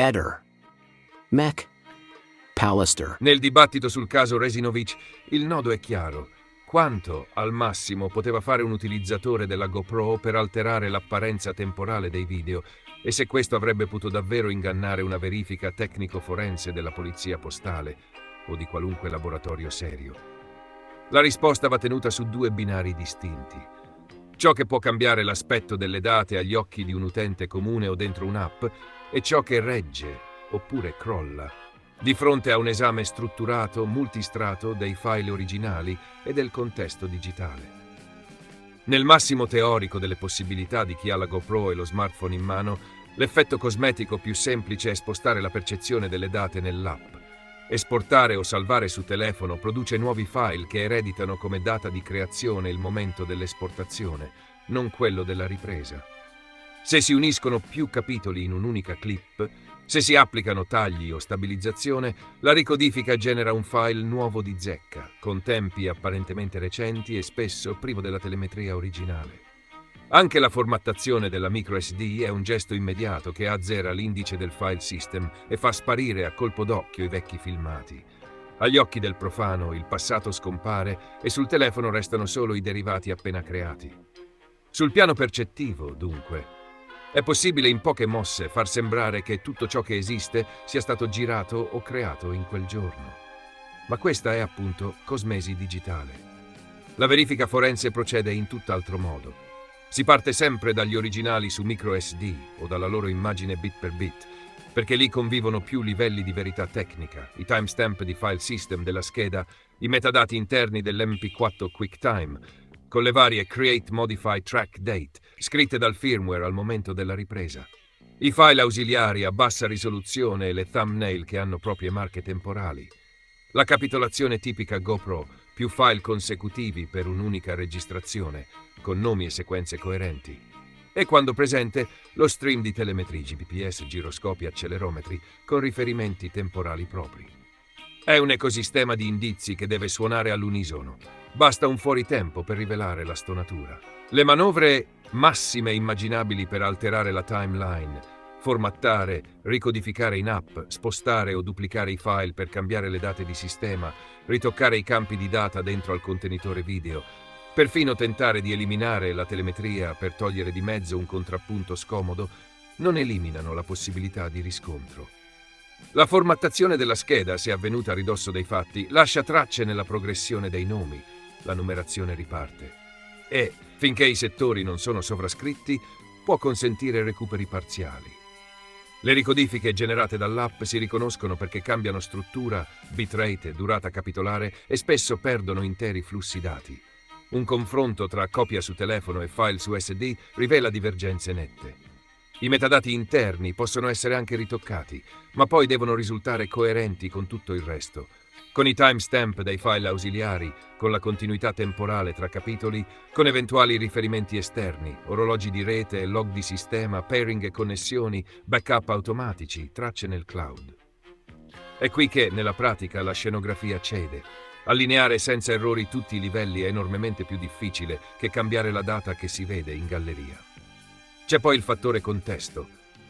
Eder. Mac. Pallister. Nel dibattito sul caso Resinovic, il nodo è chiaro. Quanto, al massimo, poteva fare un utilizzatore della GoPro per alterare l'apparenza temporale dei video e se questo avrebbe potuto davvero ingannare una verifica tecnico-forense della polizia postale o di qualunque laboratorio serio. La risposta va tenuta su due binari distinti. Ciò che può cambiare l'aspetto delle date agli occhi di un utente comune o dentro un'app e ciò che regge oppure crolla di fronte a un esame strutturato, multistrato dei file originali e del contesto digitale. Nel massimo teorico delle possibilità di chi ha la GoPro e lo smartphone in mano, l'effetto cosmetico più semplice è spostare la percezione delle date nell'app. Esportare o salvare su telefono produce nuovi file che ereditano come data di creazione il momento dell'esportazione, non quello della ripresa. Se si uniscono più capitoli in un'unica clip, se si applicano tagli o stabilizzazione, la ricodifica genera un file nuovo di zecca, con tempi apparentemente recenti e spesso privo della telemetria originale. Anche la formattazione della microSD è un gesto immediato che azzera l'indice del file system e fa sparire a colpo d'occhio i vecchi filmati. Agli occhi del profano il passato scompare e sul telefono restano solo i derivati appena creati. Sul piano percettivo, dunque, è possibile in poche mosse far sembrare che tutto ciò che esiste sia stato girato o creato in quel giorno. Ma questa è appunto cosmesi digitale. La verifica forense procede in tutt'altro modo. Si parte sempre dagli originali su microSD o dalla loro immagine bit per bit, perché lì convivono più livelli di verità tecnica, i timestamp di file system della scheda, i metadati interni dell'MP4 QuickTime, con le varie Create Modify Track Date, scritte dal firmware al momento della ripresa. I file ausiliari a bassa risoluzione e le thumbnail che hanno proprie marche temporali. La capitolazione tipica GoPro, più file consecutivi per un'unica registrazione, con nomi e sequenze coerenti. E quando presente, lo stream di telemetrie GPS, giroscopi, accelerometri, con riferimenti temporali propri. È un ecosistema di indizi che deve suonare all'unisono. Basta un fuoritempo per rivelare la stonatura. Le manovre massime immaginabili per alterare la timeline, formattare, ricodificare in app, spostare o duplicare i file per cambiare le date di sistema, ritoccare i campi di data dentro al contenitore video, perfino tentare di eliminare la telemetria per togliere di mezzo un contrappunto scomodo, non eliminano la possibilità di riscontro. La formattazione della scheda, se avvenuta a ridosso dei fatti, lascia tracce nella progressione dei nomi. La numerazione riparte. E, finché i settori non sono sovrascritti, può consentire recuperi parziali. Le ricodifiche generate dall'app si riconoscono perché cambiano struttura, bitrate, durata capitolare e spesso perdono interi flussi dati. Un confronto tra copia su telefono e file su SD rivela divergenze nette. I metadati interni possono essere anche ritoccati, ma poi devono risultare coerenti con tutto il resto. Con i timestamp dei file ausiliari, con la continuità temporale tra capitoli, con eventuali riferimenti esterni, orologi di rete, log di sistema, pairing e connessioni, backup automatici, tracce nel cloud. È qui che, nella pratica, la scenografia cede. Allineare senza errori tutti i livelli è enormemente più difficile che cambiare la data che si vede in galleria. C'è poi il fattore contesto.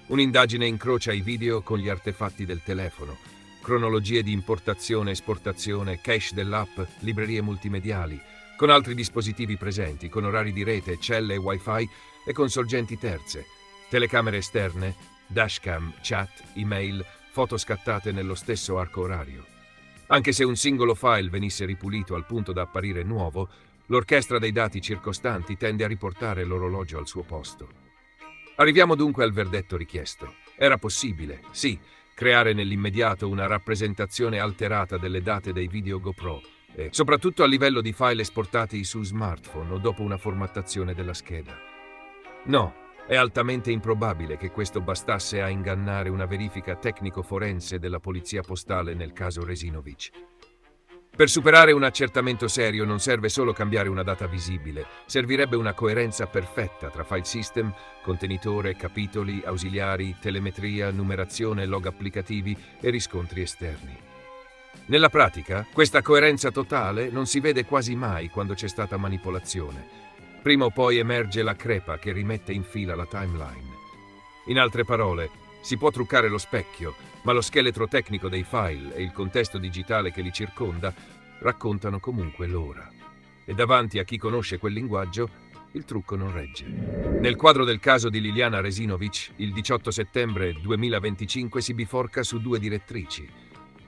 Un'indagine incrocia i video con gli artefatti del telefono, cronologie di importazione, esportazione, cache dell'app, librerie multimediali, con altri dispositivi presenti, con orari di rete, celle e wifi e con sorgenti terze, telecamere esterne, dashcam, chat, email, foto scattate nello stesso arco orario. Anche se un singolo file venisse ripulito al punto da apparire nuovo, l'orchestra dei dati circostanti tende a riportare l'orologio al suo posto. Arriviamo dunque al verdetto richiesto. Era possibile, sì, creare nell'immediato una rappresentazione alterata delle date dei video GoPro, e soprattutto a livello di file esportati su smartphone o dopo una formattazione della scheda. No, è altamente improbabile che questo bastasse a ingannare una verifica tecnico-forense della polizia postale nel caso Resinovic. Per superare un accertamento serio non serve solo cambiare una data visibile, servirebbe una coerenza perfetta tra file system, contenitore, capitoli, ausiliari, telemetria, numerazione, log applicativi e riscontri esterni. Nella pratica, questa coerenza totale non si vede quasi mai quando c'è stata manipolazione. Prima o poi emerge la crepa che rimette in fila la timeline. In altre parole, Si può truccare lo specchio, ma lo scheletro tecnico dei file e il contesto digitale che li circonda raccontano comunque l'ora. E davanti a chi conosce quel linguaggio, il trucco non regge. Nel quadro del caso di Liliana Resinovic, il 18 settembre 2025 si biforca su due direttrici.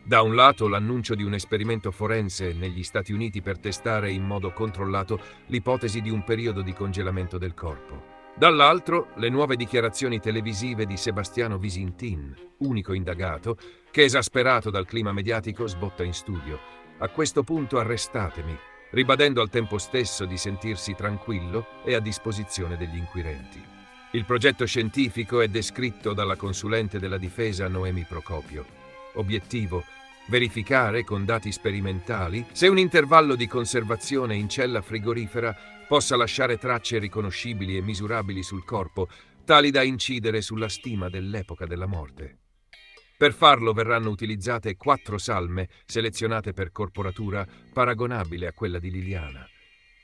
Da un lato l'annuncio di un esperimento forense negli Stati Uniti per testare in modo controllato l'ipotesi di un periodo di congelamento del corpo. Dall'altro le nuove dichiarazioni televisive di Sebastiano Visintin, unico indagato, che esasperato dal clima mediatico sbotta in studio: "A questo punto arrestatemi", ribadendo al tempo stesso di sentirsi tranquillo e a disposizione degli inquirenti. Il progetto scientifico è descritto dalla consulente della difesa Noemi Procopio. Obiettivo: verificare con dati sperimentali se un intervallo di conservazione in cella frigorifera possa lasciare tracce riconoscibili e misurabili sul corpo, tali da incidere sulla stima dell'epoca della morte. Per farlo verranno utilizzate 4 salme selezionate per corporatura paragonabile a quella di Liliana.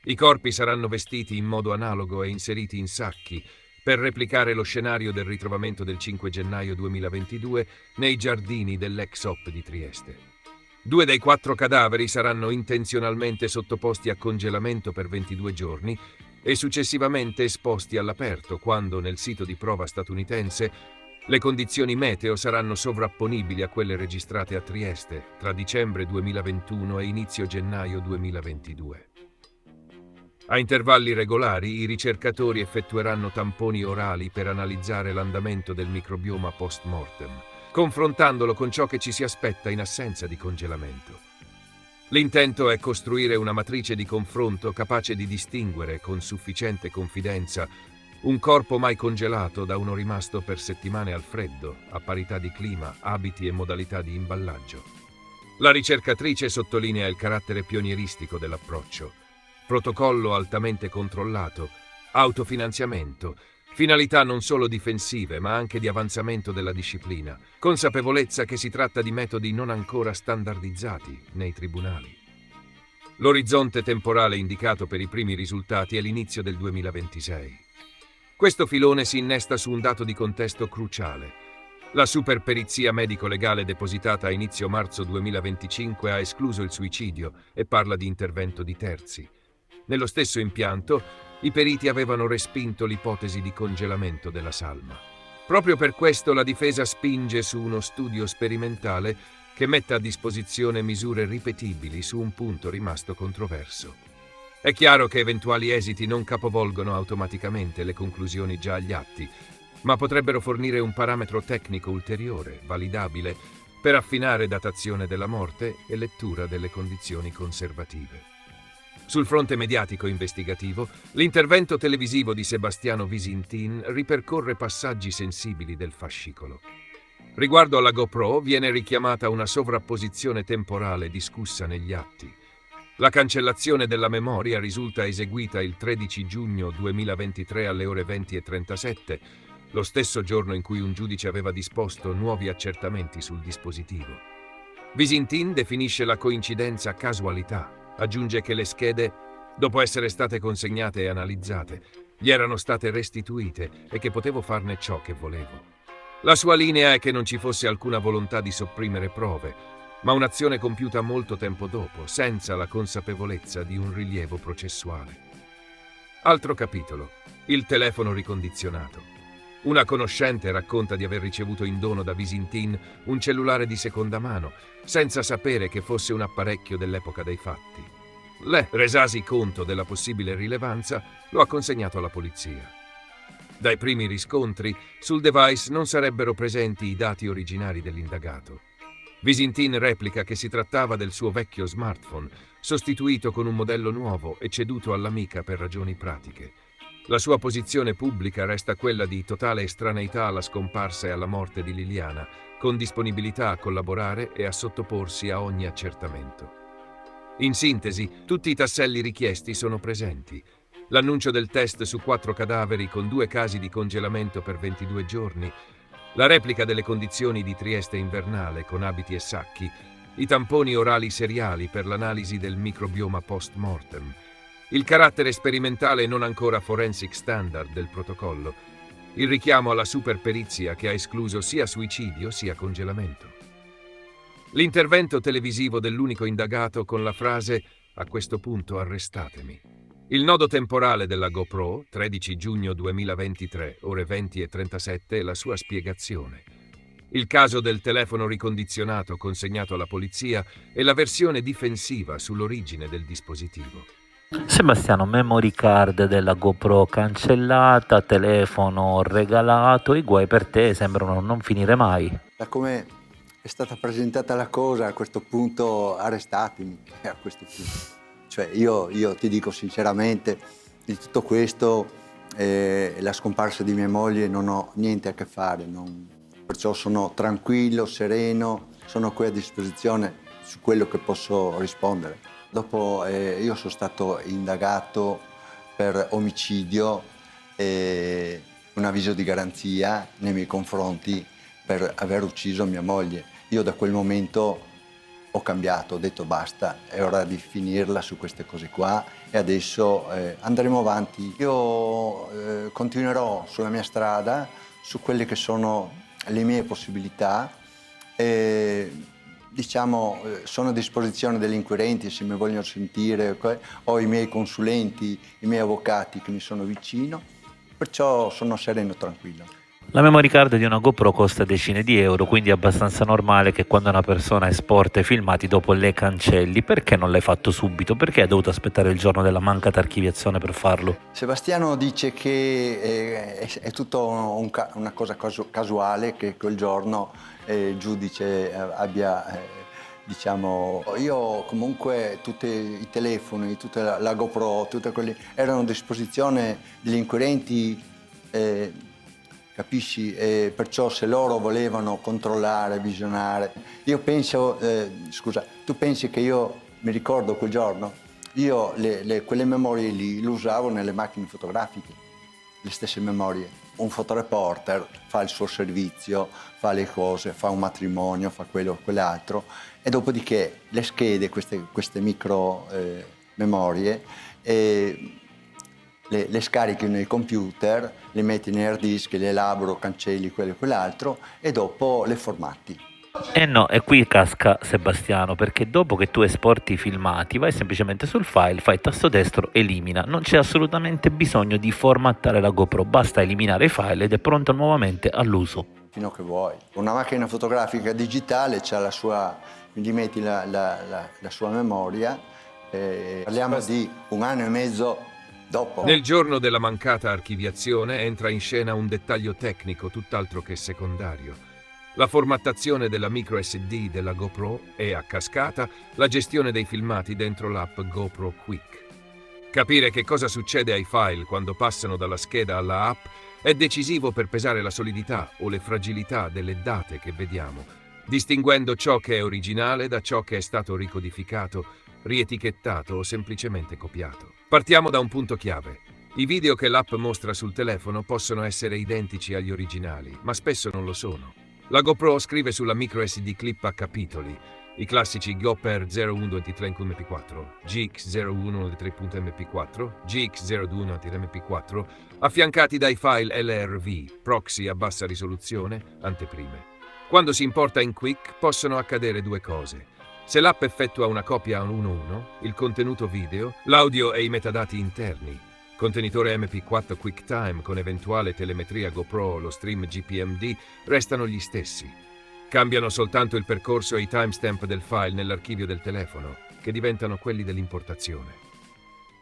I corpi saranno vestiti in modo analogo e inseriti in sacchi per replicare lo scenario del ritrovamento del 5 gennaio 2022 nei giardini dell'ex OP di Trieste. 2 dei 4 cadaveri saranno intenzionalmente sottoposti a congelamento per 22 giorni e successivamente esposti all'aperto quando, nel sito di prova statunitense, le condizioni meteo saranno sovrapponibili a quelle registrate a Trieste tra dicembre 2021 e inizio gennaio 2022. A intervalli regolari i ricercatori effettueranno tamponi orali per analizzare l'andamento del microbioma post-mortem, confrontandolo con ciò che ci si aspetta in assenza di congelamento. L'intento è costruire una matrice di confronto capace di distinguere con sufficiente confidenza un corpo mai congelato da uno rimasto per settimane al freddo, a parità di clima, abiti e modalità di imballaggio. La ricercatrice sottolinea il carattere pionieristico dell'approccio: protocollo altamente controllato, autofinanziamento, finalità non solo difensive ma anche di avanzamento della disciplina, consapevolezza che si tratta di metodi non ancora standardizzati nei tribunali. L'orizzonte temporale indicato per i primi risultati è l'inizio del 2026. Questo filone si innesta su un dato di contesto cruciale. La superperizia medico-legale depositata a inizio marzo 2025 ha escluso il suicidio e parla di intervento di terzi. Nello stesso impianto, i periti avevano respinto l'ipotesi di congelamento della salma. Proprio per questo la difesa spinge su uno studio sperimentale che metta a disposizione misure ripetibili su un punto rimasto controverso. È chiaro che eventuali esiti non capovolgono automaticamente le conclusioni già agli atti, ma potrebbero fornire un parametro tecnico ulteriore, validabile, per affinare datazione della morte e lettura delle condizioni conservative. Sul fronte mediatico investigativo, l'intervento televisivo di Sebastiano Visintin ripercorre passaggi sensibili del fascicolo. Riguardo alla GoPro viene richiamata una sovrapposizione temporale discussa negli atti. La cancellazione della memoria risulta eseguita il 13 giugno 2023 alle ore 20:37, lo stesso giorno in cui un giudice aveva disposto nuovi accertamenti sul dispositivo. Visintin definisce la coincidenza casualità. Aggiunge che le schede, dopo essere state consegnate e analizzate, gli erano state restituite e che potevo farne ciò che volevo. La sua linea è che non ci fosse alcuna volontà di sopprimere prove, ma un'azione compiuta molto tempo dopo, senza la consapevolezza di un rilievo processuale. Altro capitolo: il telefono ricondizionato. Una conoscente racconta di aver ricevuto in dono da Visintin un cellulare di seconda mano, senza sapere che fosse un apparecchio dell'epoca dei fatti. Resasi conto della possibile rilevanza, lo ha consegnato alla polizia. Dai primi riscontri, sul device non sarebbero presenti i dati originari dell'indagato. Visintin replica che si trattava del suo vecchio smartphone, sostituito con un modello nuovo e ceduto all'amica per ragioni pratiche. La sua posizione pubblica resta quella di totale estraneità alla scomparsa e alla morte di Liliana, con disponibilità a collaborare e a sottoporsi a ogni accertamento. In sintesi, tutti i tasselli richiesti sono presenti. L'annuncio del test su 4 cadaveri con 2 casi di congelamento per 22 giorni, la replica delle condizioni di Trieste invernale con abiti e sacchi, i tamponi orali seriali per l'analisi del microbioma post-mortem, il carattere sperimentale non ancora forensic standard del protocollo, Il richiamo alla superperizia che ha escluso sia suicidio sia congelamento. L'intervento televisivo dell'unico indagato con la frase «A questo punto arrestatemi». Il nodo temporale della GoPro, 13 giugno 2023, ore 20:37, e la sua spiegazione. Il caso del telefono ricondizionato consegnato alla polizia e la versione difensiva sull'origine del dispositivo. Sebastiano, memory card della GoPro cancellata, telefono regalato, i guai per te sembrano non finire mai. Da come è stata presentata la cosa, a questo punto arrestatemi, a questo punto. Cioè io ti dico sinceramente, di tutto questo, la scomparsa di mia moglie non ho niente a che fare, perciò sono tranquillo, sereno, sono qui a disposizione su quello che posso rispondere. Dopo io sono stato indagato per omicidio e un avviso di garanzia nei miei confronti per aver ucciso mia moglie. Io da quel momento ho cambiato, ho detto basta, è ora di finirla su queste cose qua e adesso andremo avanti. Io continuerò sulla mia strada, su quelle che sono le mie possibilità. Diciamo, sono a disposizione degli inquirenti se mi vogliono sentire, ho i miei consulenti, i miei avvocati che mi sono vicino, perciò sono sereno e tranquillo. La memory card di una GoPro costa decine di euro, quindi è abbastanza normale che quando una persona esporta i filmati dopo le cancelli. Perché non l'hai fatto subito? Perché hai dovuto aspettare il giorno della mancata archiviazione per farlo? Sebastiano dice che è tutto una cosa casuale, che quel giorno il giudice abbia, diciamo... Io comunque tutti i telefoni, tutta la GoPro, tutte quelli erano a disposizione degli inquirenti, capisci? Perciò se loro volevano controllare, visionare... Io penso, scusa, tu pensi che io mi ricordo quel giorno? Io quelle memorie lì le usavo nelle macchine fotografiche, le stesse memorie. Un fotoreporter fa il suo servizio, fa le cose, fa un matrimonio, fa quello o quell'altro, e dopodiché le schede, queste micro memorie, le scarichi nel computer, le metti nei hard disk, le elaboro, cancelli quello e quell'altro e dopo le formatti. No, e qui casca Sebastiano, perché dopo che tu esporti i filmati vai semplicemente sul file, fai tasto destro, elimina. Non c'è assolutamente bisogno di formattare la GoPro, basta eliminare i file ed è pronto nuovamente all'uso. Fino che vuoi. Una macchina fotografica digitale c'ha la sua, gli metti la sua memoria, parliamo di 1 anno e mezzo dopo. Nel giorno della mancata archiviazione entra in scena un dettaglio tecnico tutt'altro che secondario. La formattazione della micro SD della GoPro e, a cascata, la gestione dei filmati dentro l'app GoPro Quick. Capire che cosa succede ai file quando passano dalla scheda alla app è decisivo per pesare la solidità o le fragilità delle date che vediamo, distinguendo ciò che è originale da ciò che è stato ricodificato, rietichettato o semplicemente copiato. Partiamo da un punto chiave. I video che l'app mostra sul telefono possono essere identici agli originali, ma spesso non lo sono. La GoPro scrive sulla micro SD clip a capitoli, i classici GoPer 0123.mp4, GX01.3.mp4, GX02.mp4, affiancati dai file LRV, proxy a bassa risoluzione, anteprime. Quando si importa in Quick possono accadere due cose. Se l'app effettua una copia a 1:1, il contenuto video, l'audio e i metadati interni, contenitore MP4 QuickTime con eventuale telemetria GoPro o lo stream GPMD restano gli stessi. Cambiano soltanto il percorso e i timestamp del file nell'archivio del telefono, che diventano quelli dell'importazione.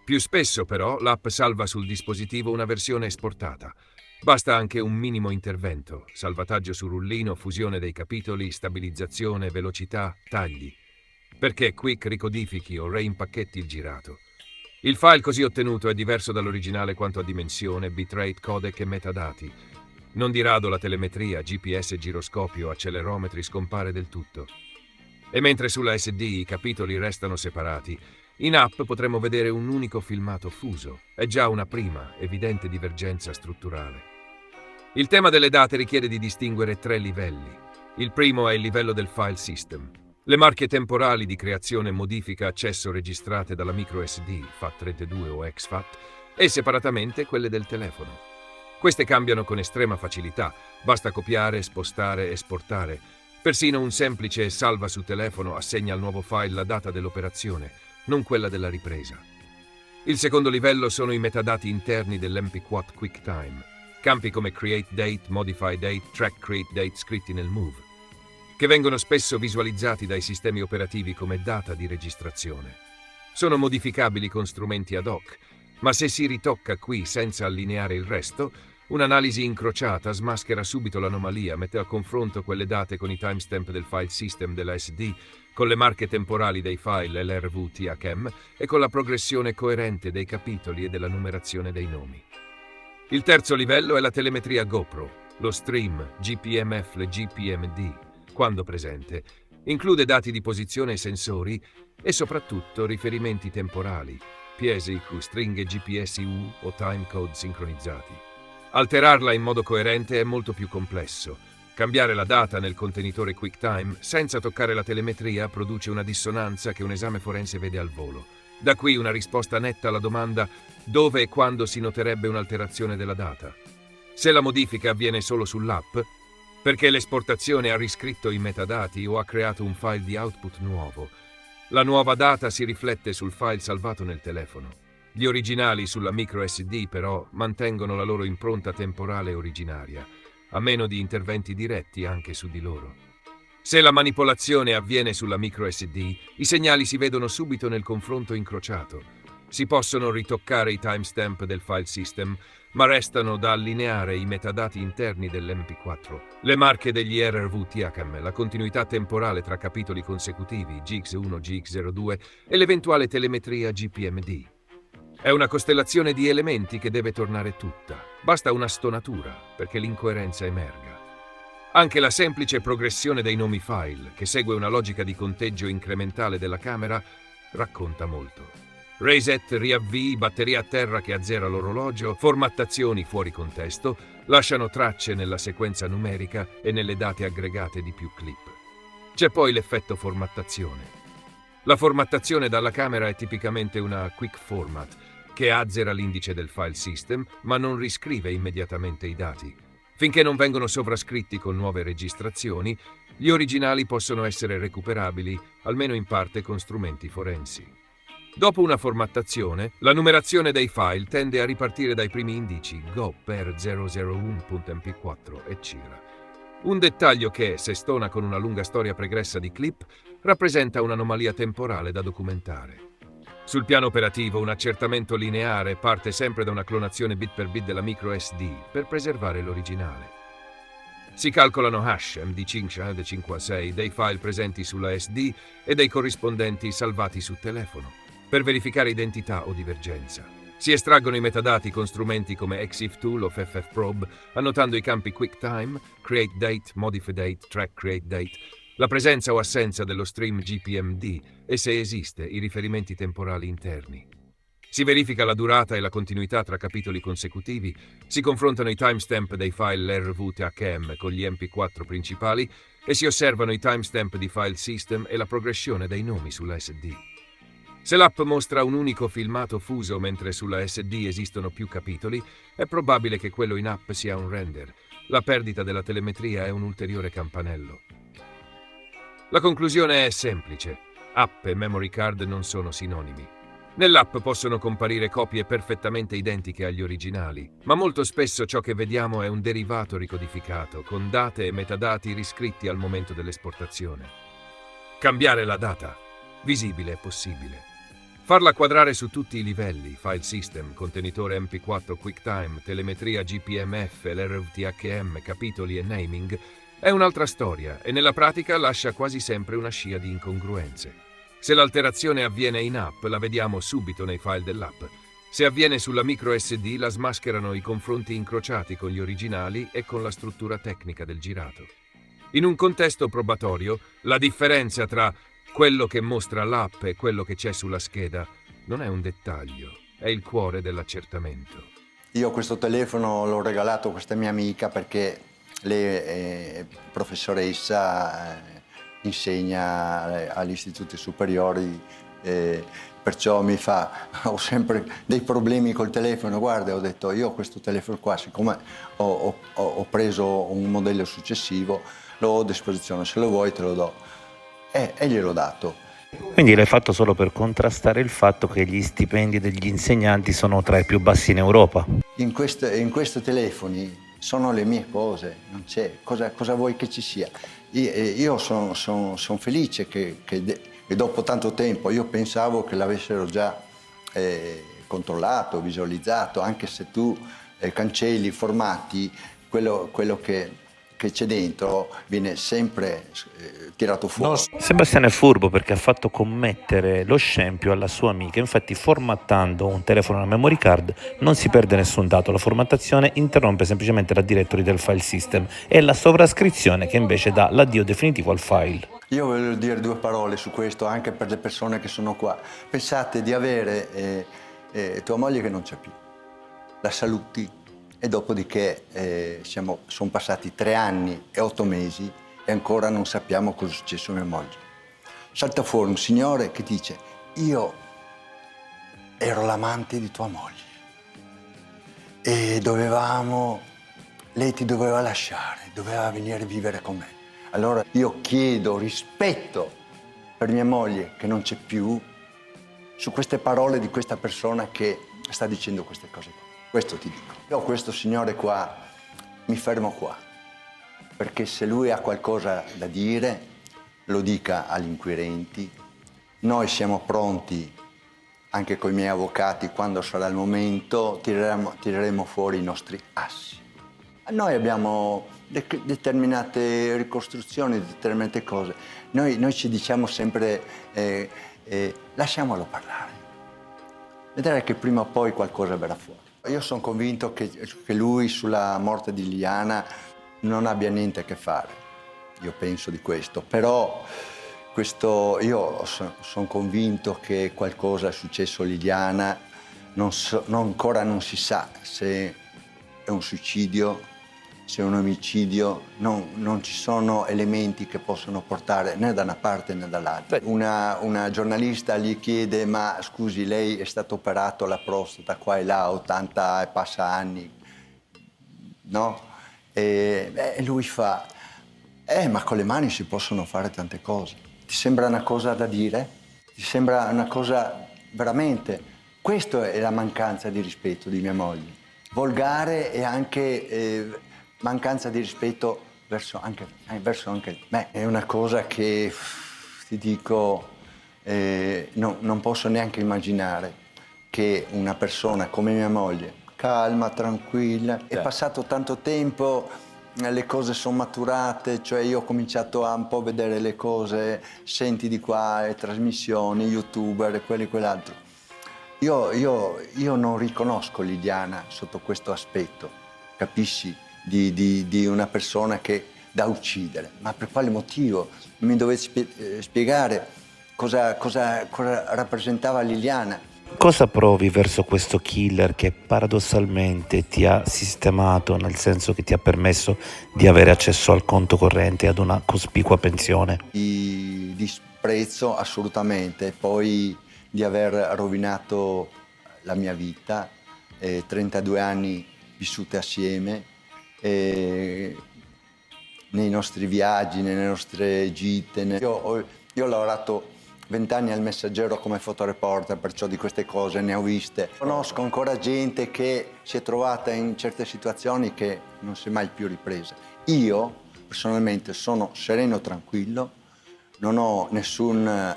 Più spesso, però, l'app salva sul dispositivo una versione esportata. Basta anche un minimo intervento, salvataggio su rullino, fusione dei capitoli, stabilizzazione, velocità, tagli, perché Quick ricodifichi o reimpacchetti il girato. Il file così ottenuto è diverso dall'originale quanto a dimensione, bitrate, codec e metadati. Non di rado la telemetria, GPS, giroscopio, accelerometri scompare del tutto. E mentre sulla SD i capitoli restano separati, in app potremo vedere un unico filmato fuso. È già una prima, evidente divergenza strutturale. Il tema delle date richiede di distinguere 3 livelli. Il primo è il livello del file system. Le marche temporali di creazione, modifica, accesso registrate dalla micro SD, FAT32 o exFAT, e separatamente quelle del telefono. Queste cambiano con estrema facilità, basta copiare, spostare, esportare. Persino un semplice salva su telefono assegna al nuovo file la data dell'operazione, non quella della ripresa. Il secondo livello sono i metadati interni dell'MP4 QuickTime, campi come Create Date, Modify Date, Track Create Date scritti nel Move, che vengono spesso visualizzati dai sistemi operativi come data di registrazione. Sono modificabili con strumenti ad hoc, ma se si ritocca qui senza allineare il resto, un'analisi incrociata smaschera subito l'anomalia, mette a confronto quelle date con i timestamp del file system della SD, con le marche temporali dei file LRV-THM e con la progressione coerente dei capitoli e della numerazione dei nomi. Il terzo livello è la telemetria GoPro, lo stream, GPMF e GPMD, quando presente, include dati di posizione e sensori e soprattutto riferimenti temporali, PSIQ, stringhe GPSU o timecode sincronizzati. Alterarla in modo coerente è molto più complesso. Cambiare la data nel contenitore QuickTime senza toccare la telemetria produce una dissonanza che un esame forense vede al volo. Da qui una risposta netta alla domanda dove e quando si noterebbe un'alterazione della data. Se la modifica avviene solo sull'app, perché l'esportazione ha riscritto i metadati o ha creato un file di output nuovo, la nuova data si riflette sul file salvato nel telefono. Gli originali sulla micro SD però mantengono la loro impronta temporale originaria, a meno di interventi diretti anche su di loro. Se la manipolazione avviene sulla micro SD, i segnali si vedono subito nel confronto incrociato. Si possono ritoccare i timestamp del file system, ma restano da allineare i metadati interni dell'MP4, le marche degli RRV-THM, la continuità temporale tra capitoli consecutivi GX1, GX02 e l'eventuale telemetria GPMD. È una costellazione di elementi che deve tornare tutta. Basta una stonatura perché l'incoerenza emerga. Anche la semplice progressione dei nomi file, che segue una logica di conteggio incrementale della camera, racconta molto. Reset, riavvii, batteria a terra che azzera l'orologio, formattazioni fuori contesto, lasciano tracce nella sequenza numerica e nelle date aggregate di più clip. C'è poi l'effetto formattazione. La formattazione dalla camera è tipicamente una quick format, che azzera l'indice del file system, ma non riscrive immediatamente i dati. Finché non vengono sovrascritti con nuove registrazioni, gli originali possono essere recuperabili, almeno in parte con strumenti forensi. Dopo una formattazione, la numerazione dei file tende a ripartire dai primi indici Go per 001.mp4 eccetera. Un dettaglio che, se stona con una lunga storia pregressa di clip, rappresenta un'anomalia temporale da documentare. Sul piano operativo, un accertamento lineare parte sempre da una clonazione bit per bit della micro SD per preservare l'originale. Si calcolano hash MD5 e 56 dei file presenti sulla SD e dei corrispondenti salvati su telefono, per verificare identità o divergenza. Si estraggono i metadati con strumenti come EXIF-Tool o FFprobe, annotando i campi QuickTime, Create Date, Modify Date, Track Create Date, la presenza o assenza dello stream GPMD e, se esiste, i riferimenti temporali interni. Si verifica la durata e la continuità tra capitoli consecutivi, si confrontano i timestamp dei file RV-THM con gli MP4 principali e si osservano i timestamp di file system e la progressione dei nomi sulla SD. Se l'app mostra un unico filmato fuso mentre sulla SD esistono più capitoli, è probabile che quello in app sia un render. La perdita della telemetria è un ulteriore campanello. La conclusione è semplice. App e memory card non sono sinonimi. Nell'app possono comparire copie perfettamente identiche agli originali, ma molto spesso ciò che vediamo è un derivato ricodificato, con date e metadati riscritti al momento dell'esportazione. Cambiare la data. Visibile è possibile. Farla quadrare su tutti i livelli, file system, contenitore MP4 QuickTime, telemetria GPMF, LRV-THM, capitoli e naming, è un'altra storia e nella pratica lascia quasi sempre una scia di incongruenze. Se l'alterazione avviene in app, la vediamo subito nei file dell'app. Se avviene sulla micro SD, la smascherano i confronti incrociati con gli originali e con la struttura tecnica del girato. In un contesto probatorio, la differenza tra quello che mostra l'app e quello che c'è sulla scheda non è un dettaglio, è il cuore dell'accertamento. Io questo telefono l'ho regalato a questa mia amica perché lei è professoressa, insegna agli istituti superiori perciò ho sempre dei problemi col telefono. Guarda, ho detto, io ho questo telefono qua, siccome ho preso un modello successivo, lo ho a disposizione, se lo vuoi te lo do. E gliel'ho dato. Quindi l'hai fatto solo per contrastare il fatto che gli stipendi degli insegnanti sono tra i più bassi in Europa? In questi telefoni sono le mie cose, non c'è, cosa vuoi che ci sia? Io sono felice che dopo tanto tempo, io pensavo che l'avessero già controllato, visualizzato, anche se tu cancelli i formati, quello che c'è dentro viene sempre tirato fuori. Sebastiano è furbo perché ha fatto commettere lo scempio alla sua amica. Infatti, formattando un telefono a memory card non si perde nessun dato. La formattazione interrompe semplicemente la directory del file system e la sovrascrizione che invece dà l'addio definitivo al file. Io voglio dire due parole su questo anche per le persone che sono qua. Pensate di avere tua moglie che non c'è più, la saluti e dopodiché sono passati 3 anni e 8 mesi e ancora non sappiamo cosa è successo a mia moglie. Salta fuori un signore che dice: io ero l'amante di tua moglie e lei ti doveva lasciare, doveva venire a vivere con me. Allora io chiedo rispetto per mia moglie che non c'è più su queste parole di questa persona che sta dicendo queste cose qua. Questo ti dico. Io questo signore qua mi fermo qua, perché se lui ha qualcosa da dire lo dica agli inquirenti. Noi siamo pronti, anche con i miei avvocati, quando sarà il momento, tireremo fuori i nostri assi. Noi abbiamo determinate ricostruzioni, determinate cose. Noi ci diciamo sempre, lasciamolo parlare. Vedrai che prima o poi qualcosa verrà fuori. Io sono convinto che lui sulla morte di Liliana non abbia niente a che fare. Io penso di questo. Però io sono convinto che qualcosa è successo a Liliana. Ancora non si sa se è un suicidio, se è un omicidio, non ci sono elementi che possono portare né da una parte né dall'altra. Una giornalista gli chiede: ma scusi, lei è stato operato alla prostata qua e là, 80 e passa anni, no? E lui fa: ma con le mani si possono fare tante cose. Ti sembra una cosa da dire? Ti sembra una cosa veramente? Questa è la mancanza di rispetto di mia moglie. Volgare e anche mancanza di rispetto verso anche me. È una cosa che, ti dico, non posso neanche immaginare che una persona come mia moglie, calma, tranquilla, è passato tanto tempo, le cose sono maturate, cioè io ho cominciato a un po' vedere le cose, senti di qua, trasmissioni, youtuber e quello e quell'altro. Io non riconosco Liliana sotto questo aspetto, capisci? Di una persona che da uccidere. Ma per quale motivo? Mi dovete spiegare cosa rappresentava Liliana. Cosa provi verso questo killer che paradossalmente ti ha sistemato, nel senso che ti ha permesso di avere accesso al conto corrente e ad una cospicua pensione? Di disprezzo assolutamente, poi di aver rovinato la mia vita, 32 anni vissute assieme, nei nostri viaggi, nelle nostre gite. Io ho lavorato 20 anni al Messaggero come fotoreporter, perciò di queste cose ne ho viste. Conosco ancora gente che si è trovata in certe situazioni che non si è mai più ripresa. Io personalmente sono sereno, tranquillo, non ho nessun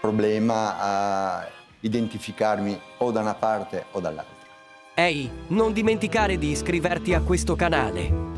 problema a identificarmi o da una parte o dall'altra. Ehi, non dimenticare di iscriverti a questo canale.